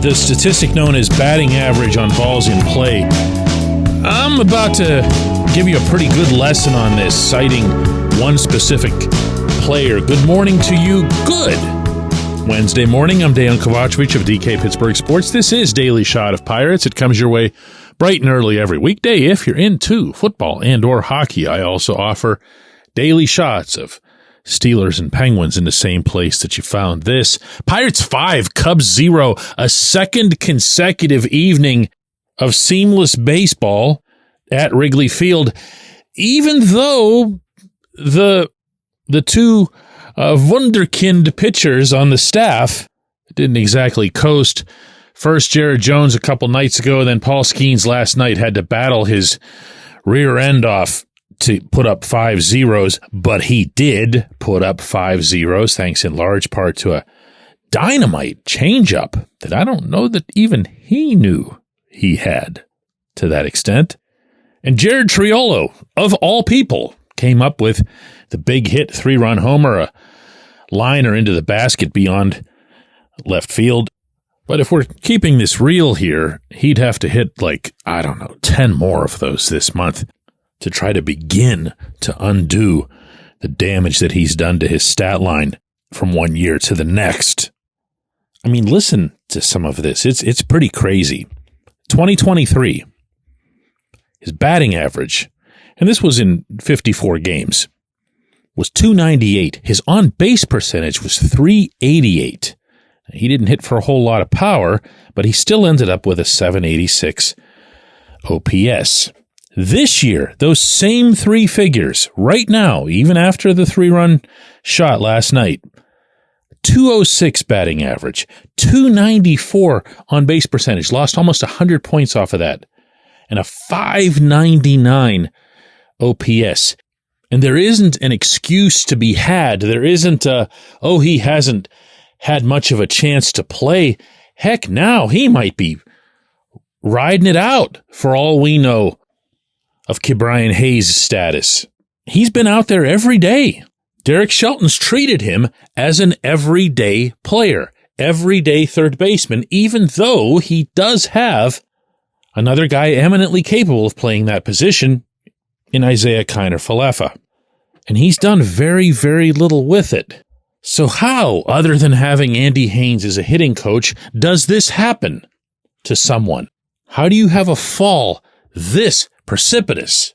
the statistic known as batting average on balls in play. I'm about to give you a pretty good lesson on this, citing one specific player. Good morning to you. Good Wednesday morning. I'm Dejan Kovacevic of DK Pittsburgh Sports. This is Daily Shot of Pirates. It comes your way bright and early every weekday if you're into football and or hockey. I also offer daily shots of Steelers and Penguins in the same place that you found this. Pirates 5, Cubs 0, a second consecutive evening of seamless baseball at Wrigley Field, even though the two wunderkind pitchers on the staff didn't exactly coast. First, Jared Jones a couple nights ago, then Paul Skeens last night had to battle his rear end off to put up 5 zeros, but he did put up 5 zeros, thanks in large part to a dynamite changeup that I don't know that even he knew he had to that extent. And Jared Triolo, of all people, came up with the big hit 3-run homer, a liner into the basket beyond left field. But if we're keeping this real here, he'd have to hit 10 more of those this month to try to begin to undo the damage that he's done to his stat line from one year to the next. I mean, listen to some of this. It's pretty crazy. 2023, his batting average, and this was in 54 games, was .298. His on-base percentage was .388. He didn't hit for a whole lot of power, but he still ended up with a .786 OPS. This year, those same three figures, right now, even after the 3-run shot last night, .206 batting average, .294 on-base percentage, lost almost 100 points off of that, and a .599 OPS. And there isn't an excuse to be had. There isn't he hasn't had much of a chance to play. Heck, now he might be riding it out for all we know of Ke'Bryan Hayes' status. He's been out there every day. Derek Shelton's treated him as an everyday player, everyday third baseman, even though he does have another guy eminently capable of playing that position in Isaiah Kiner-Falefa. And he's done very, very little with it. So how, other than having Andy Haynes as a hitting coach, does this happen to someone? How do you have a fall this precipitous?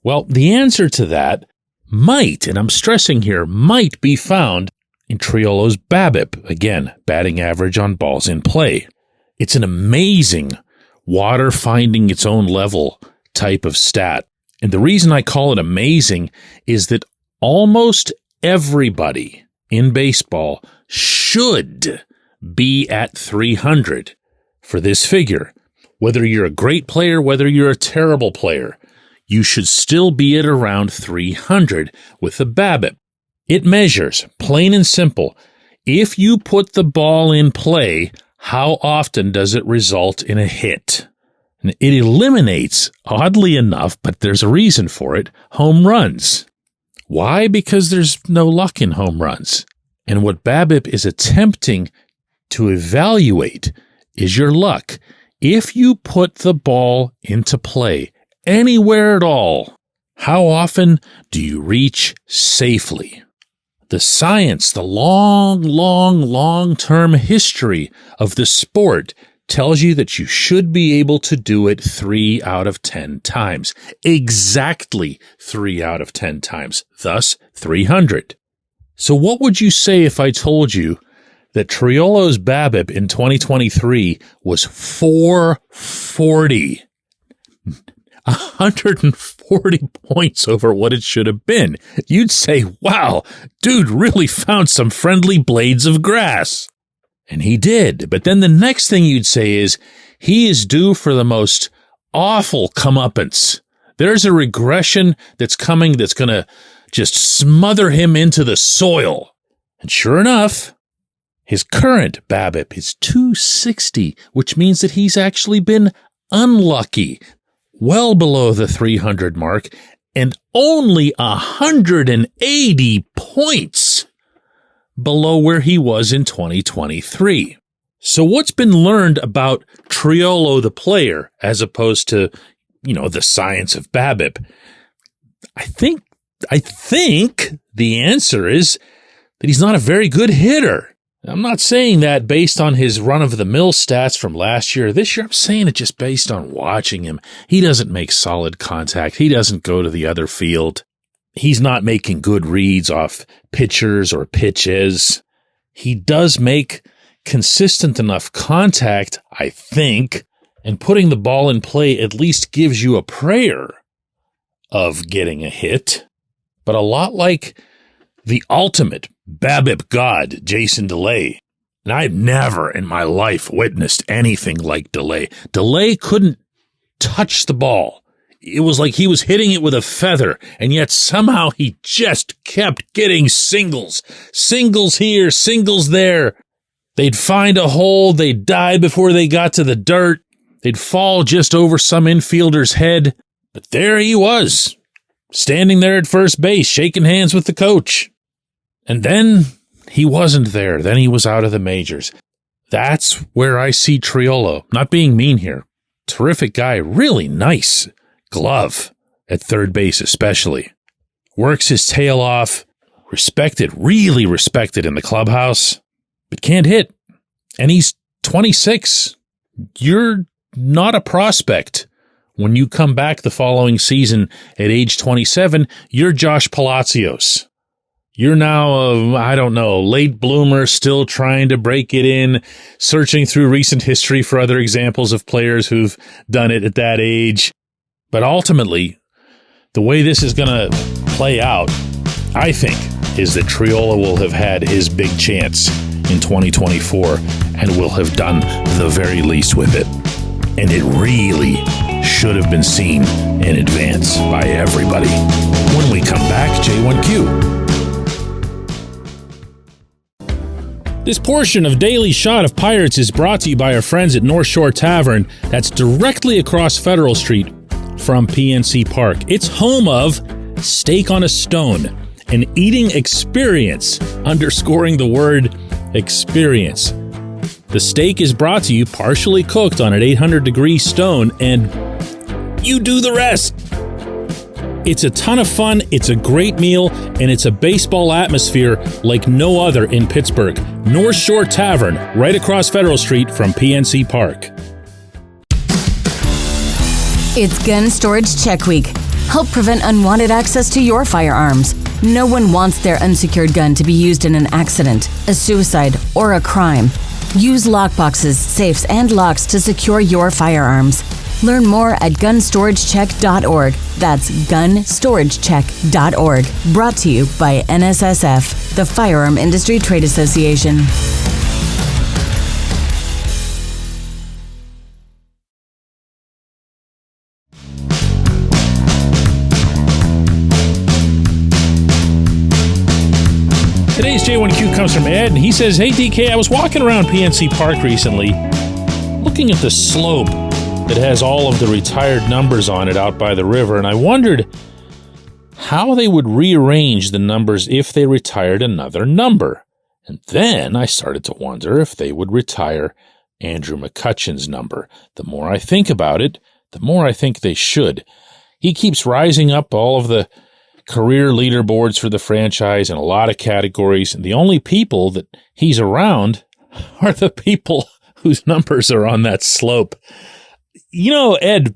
Well, the answer to that might, and I'm stressing here, might be found in Triolo's BABIP, again, batting average on balls in play. It's an amazing water finding its own level type of stat. And the reason I call it amazing is that almost everybody in baseball should be at 300 for this figure. Whether you're a great player, whether you're a terrible player, you should still be at around 300 with the BABIP. It measures, plain and simple, if you put the ball in play, how often does it result in a hit? And it eliminates, oddly enough, but there's a reason for it, home runs. Why? Because there's no luck in home runs. And what BABIP is attempting to evaluate is your luck. If you put the ball into play anywhere at all, how often do you reach safely? The science, the long-term history of the sport tells you that you should be able to do it 3 out of 10 times. Exactly 3 out of 10 times. Thus, 300. So what would you say if I told you that Triolo's BABIP in 2023 was 440? 140 points over what it should have been. You'd say, wow, dude really found some friendly blades of grass. And he did. But then the next thing you'd say is, he is due for the most awful comeuppance. There's a regression that's coming that's going to just smother him into the soil. And sure enough, his current BABIP is 260, which means that he's actually been unlucky, well below the 300 mark, and only 180 points below where he was in 2023. So what's been learned about Triolo the player as opposed to, the science of BABIP? I think the answer is that he's not a very good hitter. I'm not saying that based on his run-of-the-mill stats from last year or this year. I'm saying it just based on watching him. He doesn't make solid contact. He doesn't go to the other field. He's not making good reads off pitchers or pitches. He does make consistent enough contact, I think, and putting the ball in play at least gives you a prayer of getting a hit. But a lot like the ultimate BABIP god, Jason DeLay. And I've never in my life witnessed anything like DeLay. DeLay couldn't touch the ball. It was like he was hitting it with a feather, and yet somehow he just kept getting singles. Singles here, singles there. They'd find a hole, they'd die before they got to the dirt, they'd fall just over some infielder's head. But there he was, standing there at first base, shaking hands with the coach. And then he wasn't there. Then he was out of the majors. That's where I see Triolo. Not being mean here. Terrific guy. Really nice glove at third base especially. Works his tail off. Respected, really respected in the clubhouse. But can't hit. And he's 26. You're not a prospect. When you come back the following season at age 27, you're Josh Palacios. You're now a, late bloomer, still trying to break it in, searching through recent history for other examples of players who've done it at that age. But ultimately, the way this is going to play out, I think, is that Triolo will have had his big chance in 2024 and will have done the very least with it. And it really should have been seen in advance by everybody. When we come back, J1Q. This portion of Daily Shot of Pirates is brought to you by our friends at North Shore Tavern, that's directly across Federal Street from PNC Park. It's home of Steak on a Stone, an eating experience, underscoring the word experience. The steak is brought to you partially cooked on an 800-degree stone, and you do the rest. It's a ton of fun, it's a great meal, and it's a baseball atmosphere like no other in Pittsburgh. North Shore Tavern, right across Federal Street from PNC Park. It's Gun Storage Check Week. Help prevent unwanted access to your firearms. No one wants their unsecured gun to be used in an accident, a suicide, or a crime. Use lockboxes, safes, and locks to secure your firearms. Learn more at gunstoragecheck.org. That's gunstoragecheck.org. Brought to you by NSSF, the Firearm Industry Trade Association. Today's J1Q comes from Ed, and he says, "Hey DK, I was walking around PNC Park recently, looking at the slope that has all of the retired numbers on it out by the river, and I wondered how they would rearrange the numbers if they retired another number. And then I started to wonder if they would retire Andrew McCutchen's number. The more I think about it, the more I think they should. He keeps rising up all of the career leaderboards for the franchise in a lot of categories, and the only people that he's around are the people whose numbers are on that slope. You know, Ed,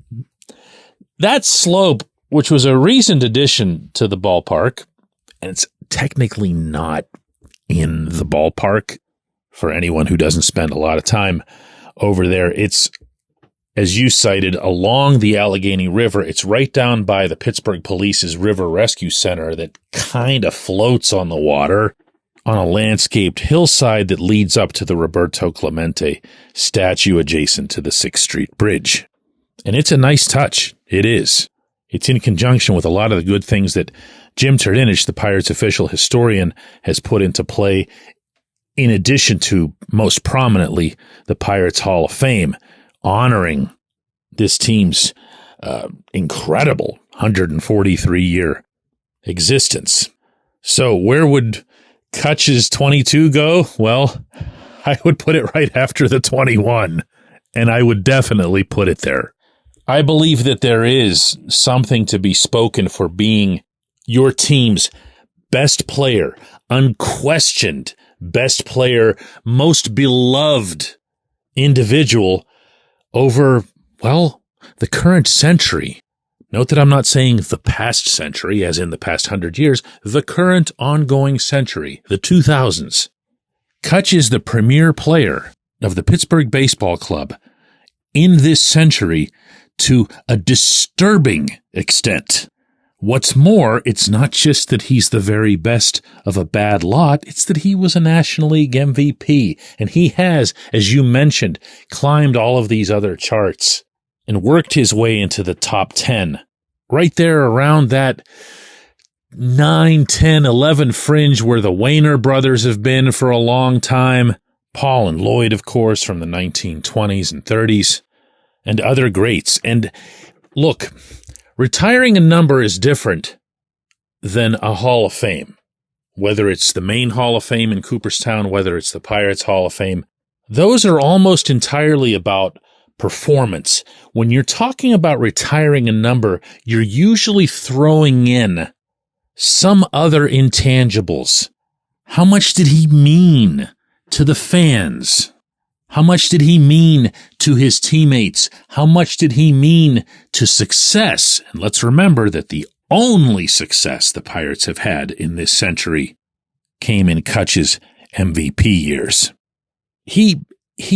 that slope, which was a recent addition to the ballpark, and it's technically not in the ballpark for anyone who doesn't spend a lot of time over there. It's, as you cited, along the Allegheny River. It's right down by the Pittsburgh Police's River Rescue Center that kind of floats on the water on a landscaped hillside that leads up to the Roberto Clemente statue adjacent to the 6th Street Bridge. And it's a nice touch. It is. It's in conjunction with a lot of the good things that Jim Turdinich, the Pirates official historian, has put into play, in addition to, most prominently, the Pirates Hall of Fame, honoring this team's incredible 143-year existence. So where would Kutch's 22 go? Well, I would put it right after the 21, and I would definitely put it there. I believe that there is something to be spoken for being your team's best player, unquestioned best player, most beloved individual over, well, the current century. Note that I'm not saying the past century, as in the past 100 years, the current ongoing century, the 2000s. Kutch is the premier player of the Pittsburgh Baseball Club in this century to a disturbing extent. What's more, it's not just that he's the very best of a bad lot, it's that he was a National League MVP, and he has, as you mentioned, climbed all of these other charts and worked his way into the top 10. Right there around that 9, 10, 11 fringe where the Wainer brothers have been for a long time. Paul and Lloyd, of course, from the 1920s and 30s, and other greats. And look, retiring a number is different than a Hall of Fame. Whether it's the main Hall of Fame in Cooperstown, whether it's the Pirates Hall of Fame, those are almost entirely about performance. When you're talking about retiring a number, you're usually throwing in some other intangibles. How much did he mean to the fans? How much did he mean to his teammates? How much did he mean to success? And let's remember that the only success the Pirates have had in this century came in Kutch's MVP years. He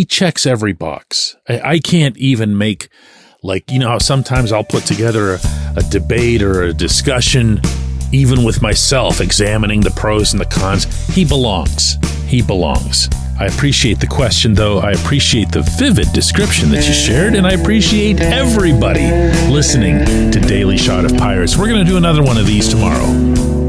checks every box. I can't even make, how sometimes I'll put together a debate or a discussion, even with myself, examining the pros and the cons. He belongs. He belongs. I appreciate the question, though. I appreciate the vivid description that you shared, and I appreciate everybody listening to Daily Shot of Pirates. We're going to do another one of these tomorrow.